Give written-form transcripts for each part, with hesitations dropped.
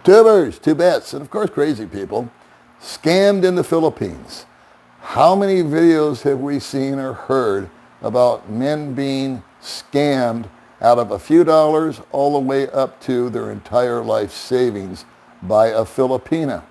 Tubers, tubettes, and of course crazy people, scammed in the Philippines. How many videos have we seen or heard about men being scammed out of a few dollars all the way up to their entire life savings by a Filipina,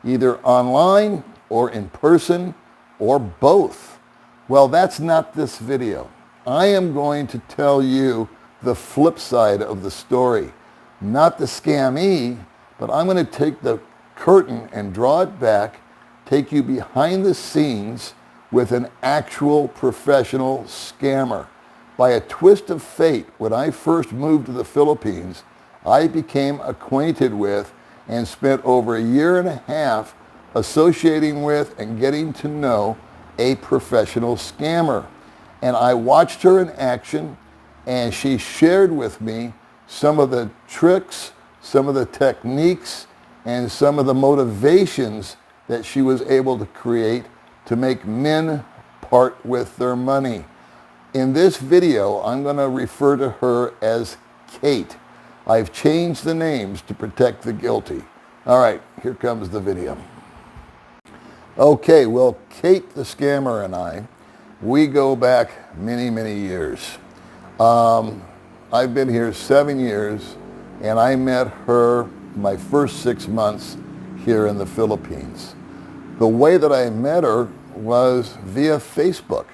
either online or in person or both? Well, that's not this video. I am going to tell you the flip side of the story. Not the scammy, but I'm going to take the curtain and draw it back, take you behind the scenes with an actual professional scammer. By a twist of fate, when I first moved to the Philippines, I became acquainted with and spent over a year and a half associating with and getting to know a professional scammer. And I watched her in action, and she shared with me some of the tricks, some of the techniques, and some of the motivations that she was able to create to make men part with their money. In this video, I'm going to refer to her as Kate. I've changed the names to protect the guilty. All right, here comes the video. Okay, well, Kate the scammer and I, we go back many, many years. I've been here 7 years, and I met her my first 6 months here in the Philippines. The way that I met her was via Facebook.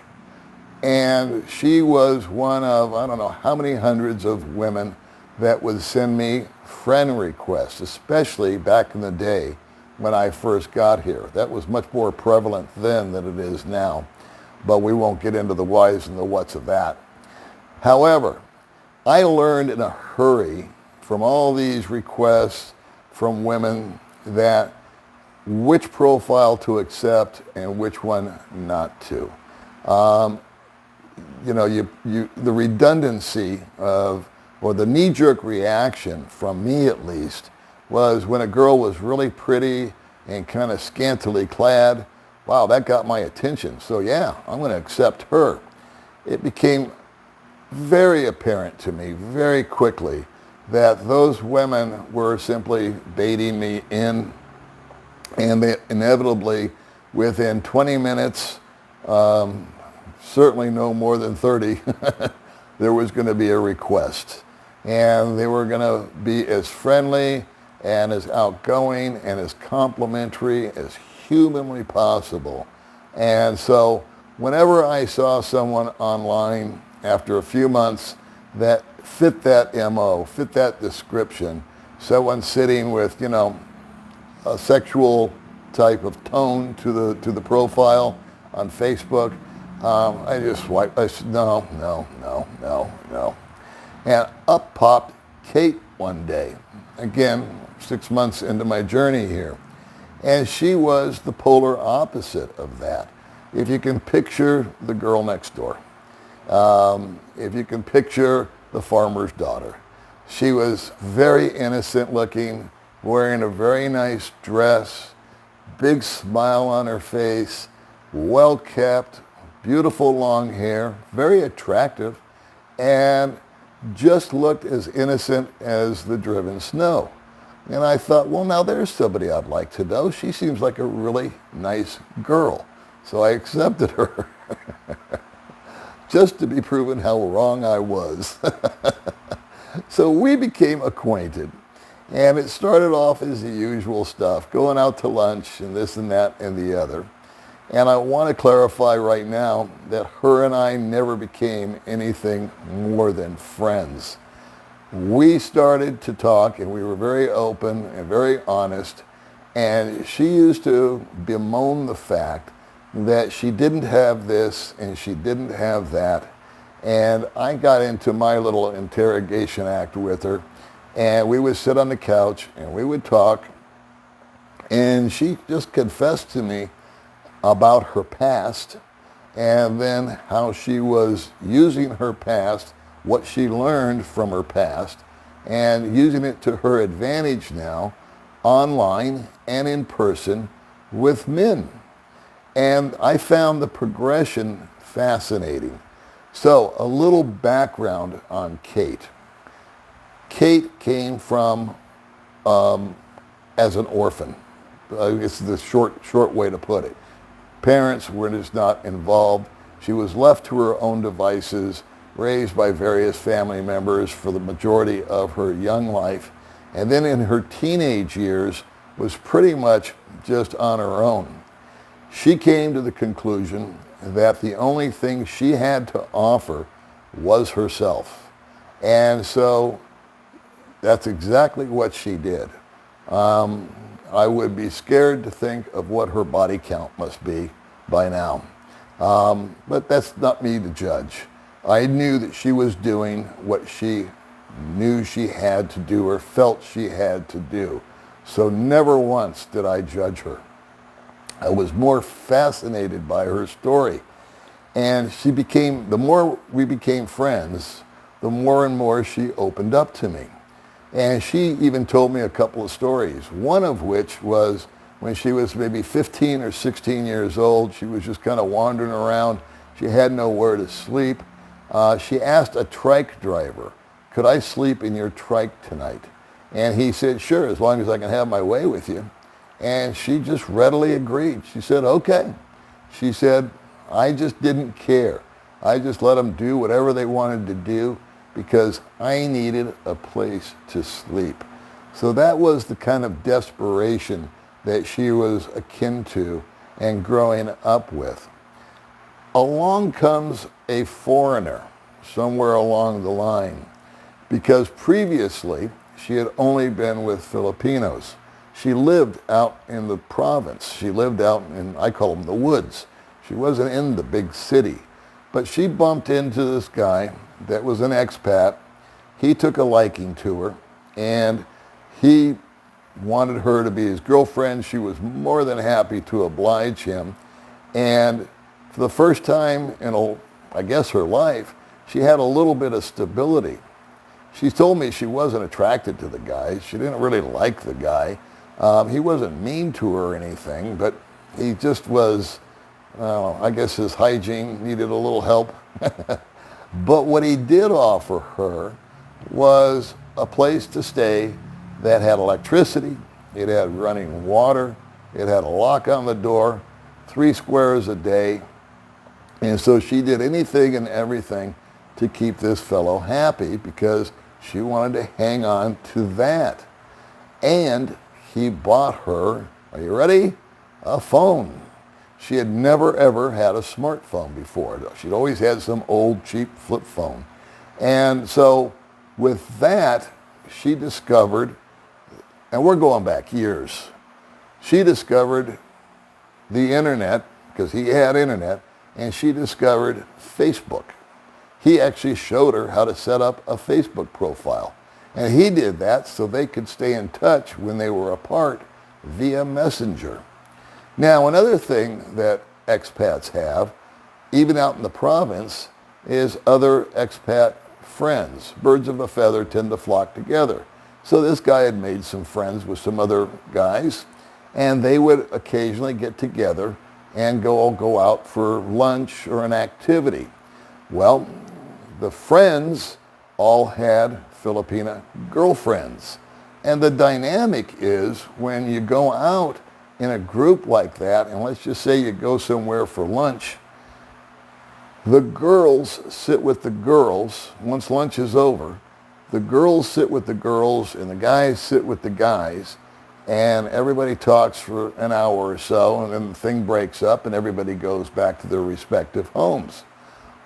And she was one of, I don't know how many hundreds of women that would send me friend requests, especially back in the day when I first got here. That was much more prevalent then than it is now, but we won't get into the whys and the whats of that. However, I learned in a hurry from all these requests from women that which profile to accept and which one not to. The redundancy of, or the knee-jerk reaction from me at least, was when a girl was really pretty and kind of scantily clad. Wow, that got my attention. So yeah, I'm going to accept her. It became very apparent to me very quickly that those women were simply baiting me in, and they inevitably, within 20 minutes, certainly no more than 30, there was going to be a request. And they were going to be as friendly and as outgoing and as complimentary as humanly possible. And so whenever I saw someone online after a few months that fit that MO, fit that description, someone sitting with, a sexual type of tone to the profile on Facebook, I just swiped. I said, no. And up popped Kate one day, again, 6 months into my journey here. And she was the polar opposite of that. If you can picture the girl next door, if you can picture the farmer's daughter, she was very innocent looking, wearing a very nice dress, big smile on her face, well kept, beautiful long hair, very attractive, and just looked as innocent as the driven snow. And I thought, well, now there's somebody I'd like to know. She seems like a really nice girl. So I accepted her, just to be proven how wrong I was. So we became acquainted. And it started off as the usual stuff, going out to lunch and this and that and the other. And I want to clarify right now that her and I never became anything more than friends. We started to talk, and we were very open and very honest, and she used to bemoan the fact that she didn't have this and she didn't have that. And I got into my little interrogation act with her, and we would sit on the couch and we would talk, and she just confessed to me about her past, and then how she was using her past, what she learned from her past, and using it to her advantage now, online and in person with men. And I found the progression fascinating. So a little background on Kate. Kate came from as an orphan. It's the short way to put it. Parents were just not involved. She was left to her own devices, raised by various family members for the majority of her young life, and then in her teenage years was pretty much just on her own. She came to the conclusion that the only thing she had to offer was herself. And so that's exactly what she did. I would be scared to think of what her body count must be by now. But that's not me to judge. I knew that she was doing what she knew she had to do or felt she had to do. So never once did I judge her. I was more fascinated by her story. And the more we became friends, the more and more she opened up to me. And she even told me a couple of stories, one of which was when she was maybe 15 or 16 years old. She was just kind of wandering around. She had nowhere to sleep. She asked a trike driver, "Could I sleep in your trike tonight?" And he said, "Sure, as long as I can have my way with you." And she just readily agreed. She said, "Okay." She said, "I just didn't care. I just let them do whatever they wanted to do because I needed a place to sleep." So that was the kind of desperation that she was akin to and growing up with. Along comes a foreigner somewhere along the line, because previously she had only been with Filipinos. She lived out in the province. She lived out in, I call them the woods. She wasn't in the big city. But she bumped into this guy that was an expat. He took a liking to her, and he wanted her to be his girlfriend. She was more than happy to oblige him. And for the first time in, I guess, her life, she had a little bit of stability. She told me she wasn't attracted to the guy. She didn't really like the guy. He wasn't mean to her or anything, but he just was, I guess his hygiene needed a little help. But what he did offer her was a place to stay that had electricity, it had running water, it had a lock on the door, 3 squares a day. And so she did anything and everything to keep this fellow happy because she wanted to hang on to that. And he bought her, are you ready? A phone. She had never ever had a smartphone before. She'd always had some old cheap flip phone. And so with that, she discovered, and we're going back years, she discovered the internet, because he had internet, and she discovered Facebook. He actually showed her how to set up a Facebook profile. And he did that so they could stay in touch when they were apart via Messenger. Now, another thing that expats have, even out in the province, is other expat friends. Birds of a feather tend to flock together. So this guy had made some friends with some other guys, and they would occasionally get together and go out for lunch or an activity. Well, the friends all had Filipina girlfriends. And the dynamic is when you go out in a group like that, and let's just say you go somewhere for lunch, the girls sit with the girls. Once lunch is over, the girls sit with the girls and the guys sit with the guys, and everybody talks for an hour or so, and then the thing breaks up and everybody goes back to their respective homes.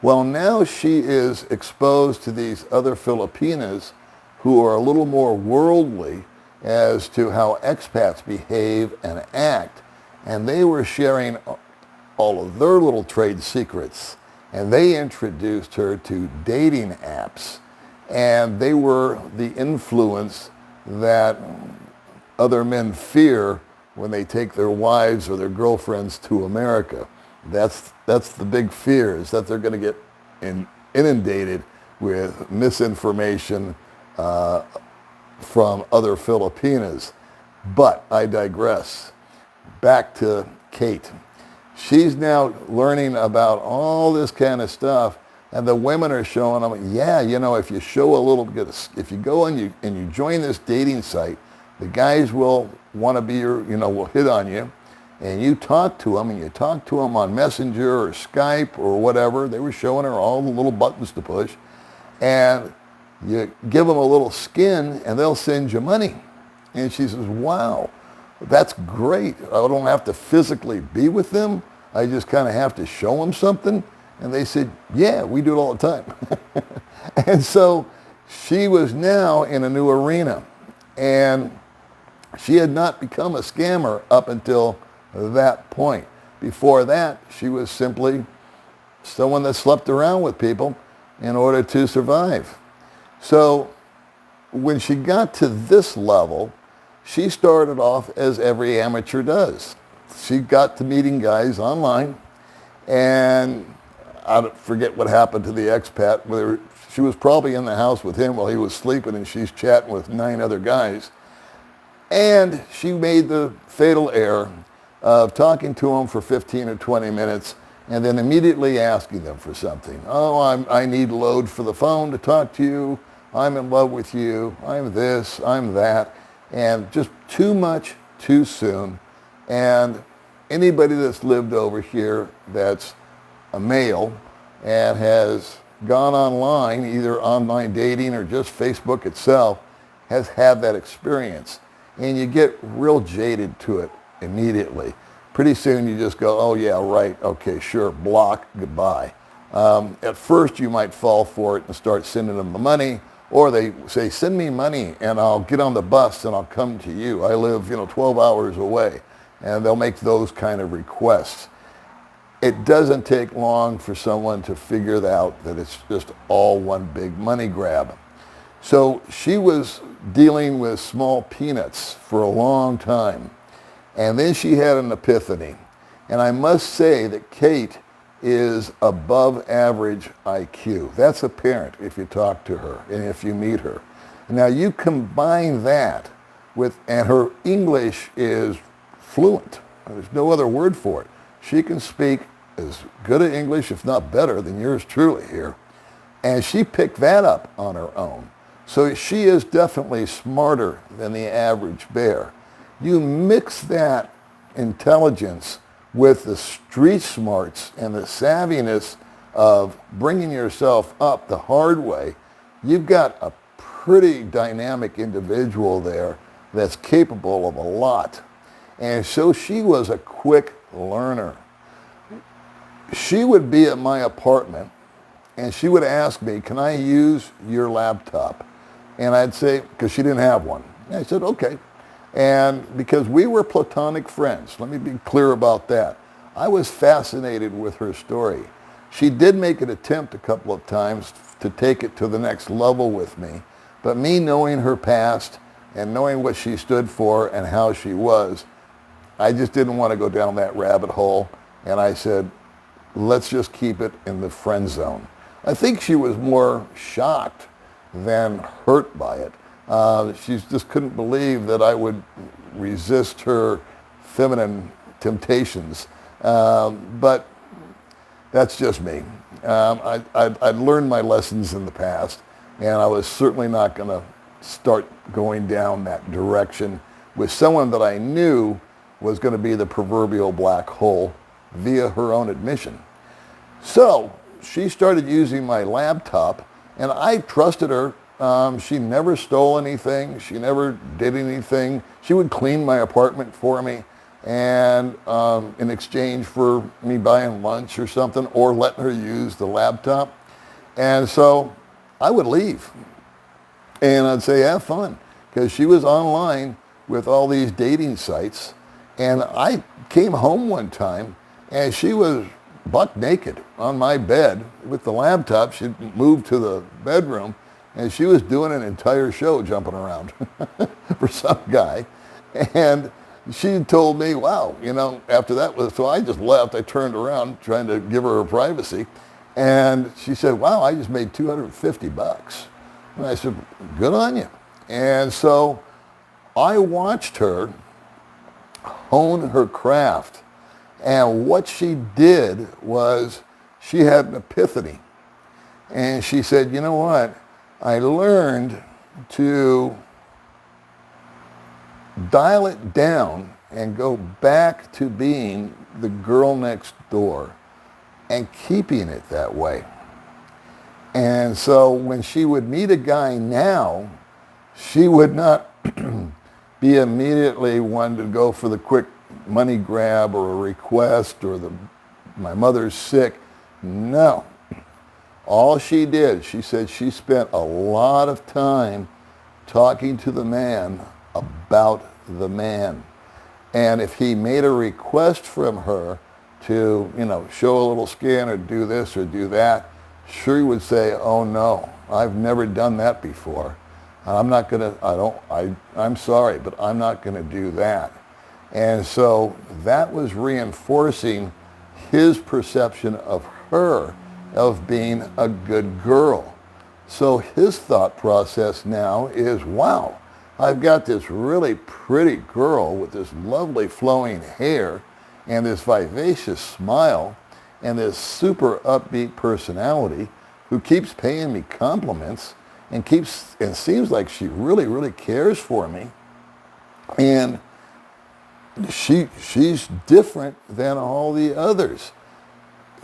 Well, now she is exposed to these other Filipinas who are a little more worldly as to how expats behave and act, and they were sharing all of their little trade secrets, and they introduced her to dating apps, and they were the influence that other men fear when they take their wives or their girlfriends to America. That's the big fear, is that they're going to get inundated with misinformation from other Filipinas. But I digress. Back to Kate. She's now learning about all this kind of stuff, and the women are showing them, yeah, you know, if you show a little bit, if you go and you join this dating site, the guys will want to be your, will hit on you, and you talk to them, and you talk to them on Messenger or Skype or whatever. They were showing her all the little buttons to push, and you give them a little skin, and they'll send you money. And she says, wow, that's great. I don't have to physically be with them. I just kind of have to show them something. And they said, yeah, we do it all the time. And so she was now in a new arena. And she had not become a scammer up until that point. Before that, she was simply someone that slept around with people in order to survive. So when she got to this level, she started off as every amateur does. She got to meeting guys online, and I forget what happened to the expat, whether she was probably in the house with him while he was sleeping, and she's chatting with 9 other guys. And she made the fatal error of talking to them for 15 or 20 minutes and then immediately asking them for something. Oh, I need load for the phone to talk to you. I'm in love with you. I'm this, I'm that. And just too much too soon. And anybody that's lived over here that's a male and has gone online, either online dating or just Facebook itself, has had that experience. And you get real jaded to it immediately. Pretty soon you just go, oh yeah, right, okay, sure, block, goodbye. At first you might fall for it and start sending them the money, or they say, send me money and I'll get on the bus and I'll come to you. I live, 12 hours away. And they'll make those kind of requests. It doesn't take long for someone to figure out that it's just all one big money grab. So she was dealing with small peanuts for a long time. And then she had an epiphany. And I must say that Kate is above average IQ. That's apparent if you talk to her and if you meet her. Now you combine that with, and her English is fluent. There's no other word for it. She can speak as good at English, if not better, than yours truly here. And she picked that up on her own. So she is definitely smarter than the average bear. You mix that intelligence with the street smarts and the savviness of bringing yourself up the hard way, you've got a pretty dynamic individual there that's capable of a lot. And so she was a quick learner. She would be at my apartment and she would ask me, can I use your laptop? And I'd say, because she didn't have one. And I said, okay. And because we were platonic friends, let me be clear about that. I was fascinated with her story. She did make an attempt a couple of times to take it to the next level with me, but me knowing her past and knowing what she stood for and how she was, I just didn't want to go down that rabbit hole. And I said, let's just keep it in the friend zone. I think she was more shocked than hurt by it. She just couldn't believe that I would resist her feminine temptations. But that's just me. I'd learned my lessons in the past, and I was certainly not going to start going down that direction with someone that I knew was going to be the proverbial black hole via her own admission. So she started using my laptop, and I trusted her. She never stole anything. She never did anything. She would clean my apartment for me, and in exchange for me buying lunch or something, or letting her use the laptop. And so I would leave, and I'd say, have fun, because she was online with all these dating sites. And I came home one time, and she was buck naked on my bed with the laptop. She'd moved to the bedroom, and she was doing an entire show jumping around for some guy. And she told me, wow, after that was, so I just left. I turned around trying to give her privacy. And she said, wow, I just made $250. And I said, good on you. And so I watched her hone her craft. And what she did was she had an epiphany. And she said, you know what? I learned to dial it down and go back to being the girl next door and keeping it that way. And so when she would meet a guy now, she would not be immediately one to go for the quick money grab or a request or my mother's sick. No. All she did, she said she spent a lot of time talking to the man about the man. And if he made a request from her to, show a little skin or do this or do that, she would say, oh no, I've never done that before. I'm not gonna, I'm sorry, but I'm not gonna do that. And so that was reinforcing his perception of her of being a good girl. So his thought process now is, wow, I've got this really pretty girl with this lovely flowing hair and this vivacious smile and this super upbeat personality who keeps paying me compliments and seems like she really, really cares for me. And she's different than all the others.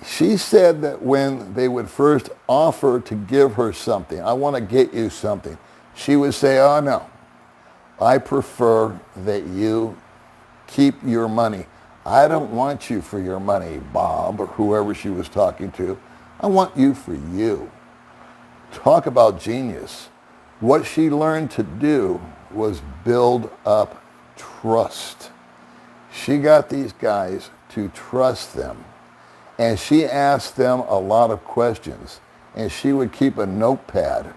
She said that when they would first offer to give her something, I want to get you something, she would say, oh no, I prefer that you keep your money. I don't want you for your money, Bob, or whoever she was talking to. I want you for you. Talk about genius. What she learned to do was build up trust. She got these guys to trust them. And she asked them a lot of questions. And she would keep a notepad.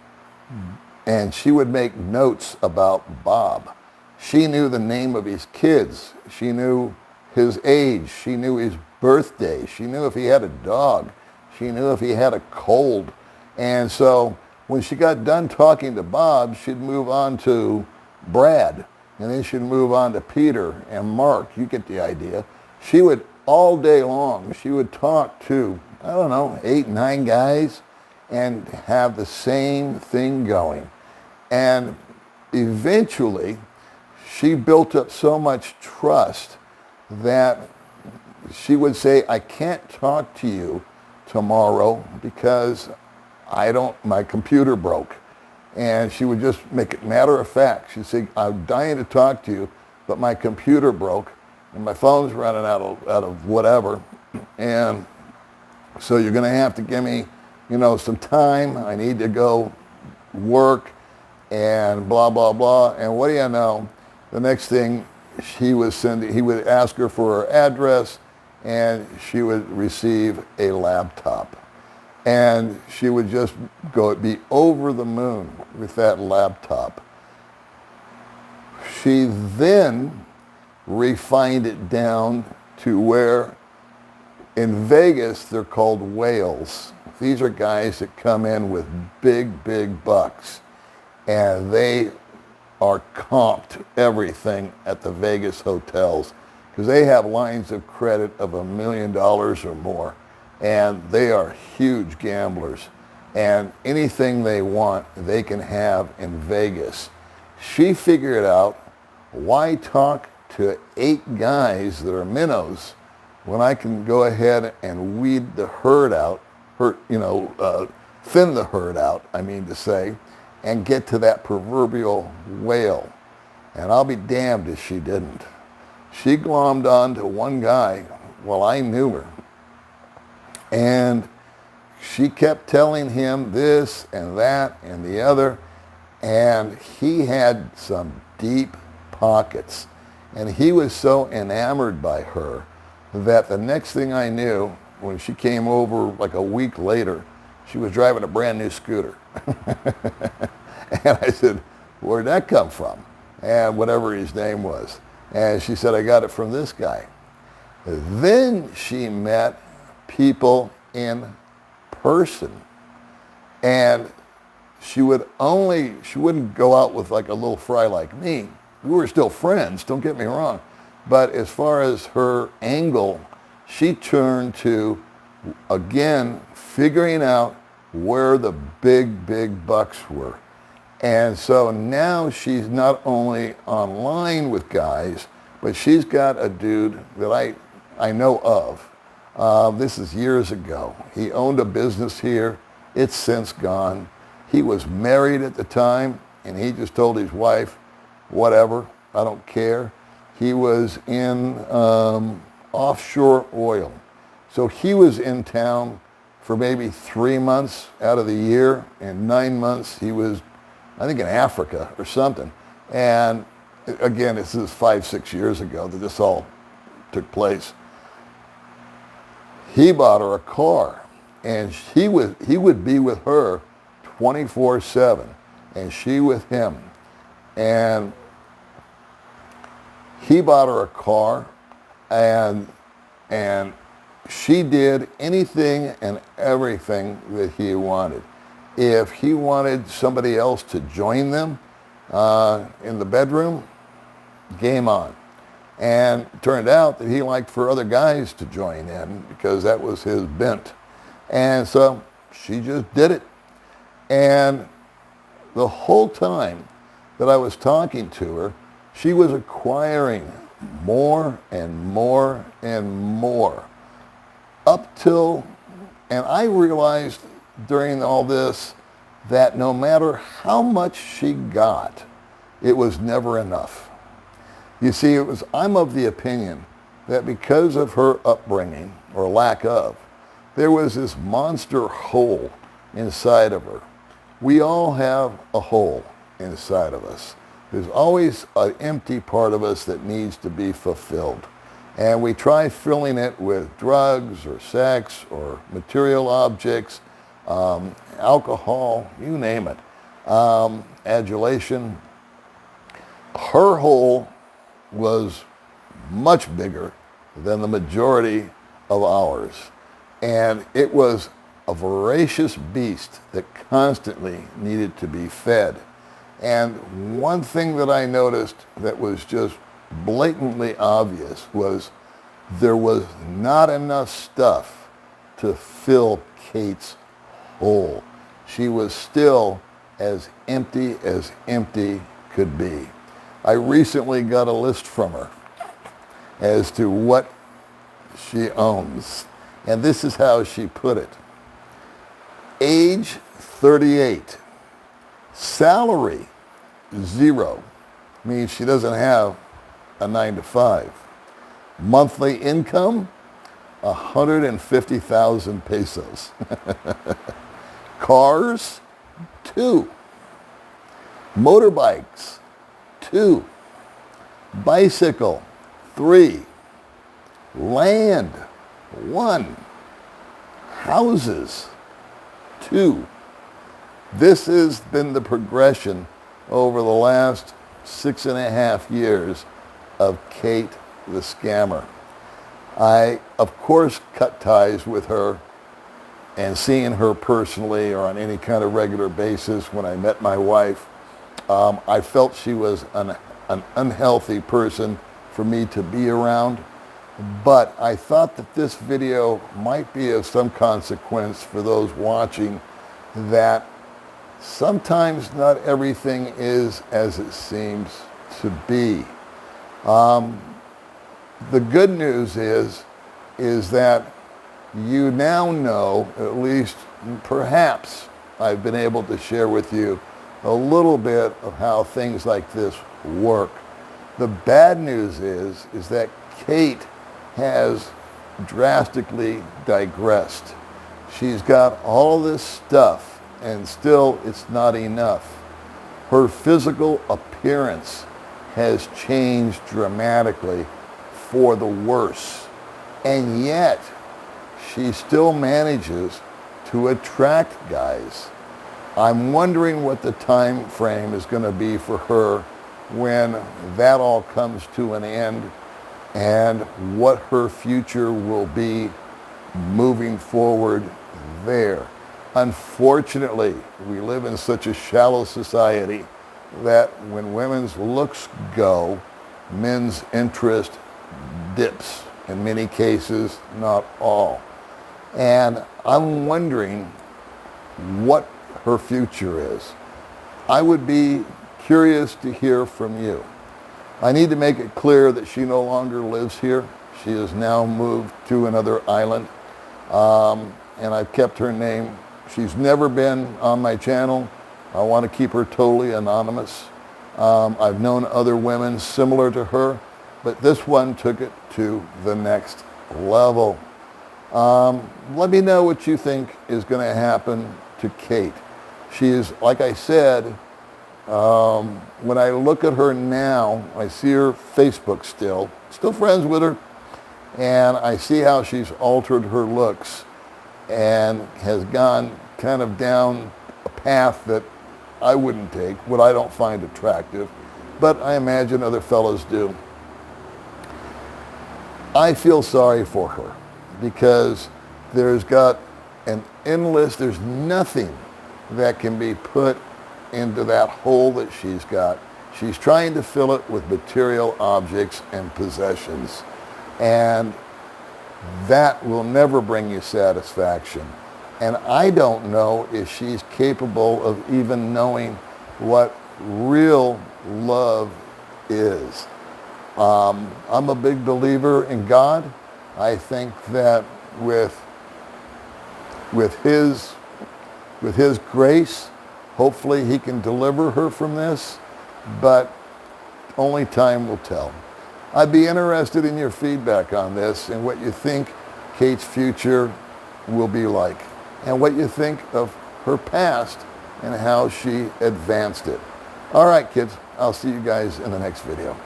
And she would make notes about Bob. She knew the name of his kids. She knew his age. She knew his birthday. She knew if he had a dog. She knew if he had a cold. And so when she got done talking to Bob, she'd move on to Brad. And then she'd move on to Peter and Mark. You get the idea. She would, all day long, she would talk to, 8, 9 guys and have the same thing going. And eventually, she built up so much trust that she would say, I can't talk to you tomorrow because my computer broke. And she would just make it matter of fact. She'd say, I'm dying to talk to you, but my computer broke and my phone's running out of whatever. And so you're going to have to give me, some time. I need to go work and blah, blah, blah. And what do you know? The next thing he would ask her for her address and she would receive a laptop. And she would just be over the moon with that laptop. She then refined it down to where in Vegas they're called whales. These are guys that come in with big, big bucks. And they are comped everything at the Vegas hotels because they have lines of credit of $1 million or more. And they are huge gamblers. And anything they want, they can have in Vegas. She figured out, why talk to 8 guys that are minnows when I can go ahead and weed the herd out, thin the herd out, and get to that proverbial whale. And I'll be damned if she didn't. She glommed on to one guy. Well, I knew her. And she kept telling him this and that and the other. And he had some deep pockets. And he was so enamored by her that the next thing I knew, when she came over like a week later, she was driving a brand new scooter. And I said, where'd that come from? And whatever his name was. And she said, I got it from this guy. Then she met people in person. And she wouldn't go out with like a little fry like me. We were still friends, don't get me wrong. But as far as her angle, she turned to, again, figuring out where the big, big bucks were. And so now she's not only online with guys, but she's got a dude that I know of. This is years ago. He owned a business here. It's since gone. He was married at the time, and he just told his wife, whatever, I don't care. He was in offshore oil. So he was in town for maybe 3 months out of the year, and 9 months he was, I think, in Africa or something. And again, this is 5-6 years ago that this all took place. He bought her a car, and he would be with her 24/7, and she with him. And he bought her a car, and she did anything and everything that he wanted. If he wanted somebody else to join them in the bedroom, game on. And it turned out that he liked for other guys to join in because that was his bent. And so she just did it. And the whole time that I was talking to her, she was acquiring more and more and more up till, and I realized during all this that no matter how much she got, it was never enough. You see, I'm of the opinion that because of her upbringing, or lack of, there was this monster hole inside of her. We all have a hole inside of us. There's always an empty part of us that needs to be fulfilled. And we try filling it with drugs or sex or material objects, alcohol, you name it, adulation. Her hole was much bigger than the majority of ours. And it was a voracious beast that constantly needed to be fed. And one thing that I noticed that was just blatantly obvious was there was not enough stuff to fill Kate's hole. She was still as empty could be. I recently got a list from her as to what she owns. And this is how she put it. Age 38. Salary 0. Means she doesn't have a 9-to-5. Monthly income 150,000 pesos. Cars 2. Motorbikes 2. Bicycle 3. Land 1. Houses 2. This has been the progression over the last 6.5 years of Kate the scammer. I, of course, cut ties with her, and seeing her personally or on any kind of regular basis when I met my wife, I felt she was an unhealthy person for me to be around. But I thought that this video might be of some consequence for those watching, that sometimes not everything is as it seems to be. The good news is that you now know, at least perhaps I've been able to share with you a little bit of how things like this work. The bad news is that Kate has drastically digressed. She's got all this stuff, and still it's not enough. Her physical appearance has changed dramatically for the worse, and yet she still manages to attract guys. I'm wondering what the time frame is going to be for her when that all comes to an end, and what her future will be moving forward there. Unfortunately, we live in such a shallow society that when women's looks go, men's interest dips, in many cases, not all. And I'm wondering what her future is. I would be curious to hear from you. I need to make it clear that she no longer lives here. She has now moved to another island, and I've kept her name. She's never been on my channel. I want to keep her totally anonymous. I've known other women similar to her, but this one took it to the next level. Let me know what you think is going to happen to Kate. She is, like I said, when I look at her now, I see her Facebook still friends with her, and I see how she's altered her looks and has gone kind of down a path that I wouldn't take, what I don't find attractive, but I imagine other fellows do. I feel sorry for her because there's nothing that can be put into that hole that she's got. She's trying to fill it with material objects and possessions, and that will never bring you satisfaction. And I don't know if she's capable of even knowing what real love is. I'm a big believer in God. I think that with his grace, hopefully he can deliver her from this, but only time will tell. I'd be interested in your feedback on this and what you think Kate's future will be like, and what you think of her past and how she advanced it. All right, kids, I'll see you guys in the next video.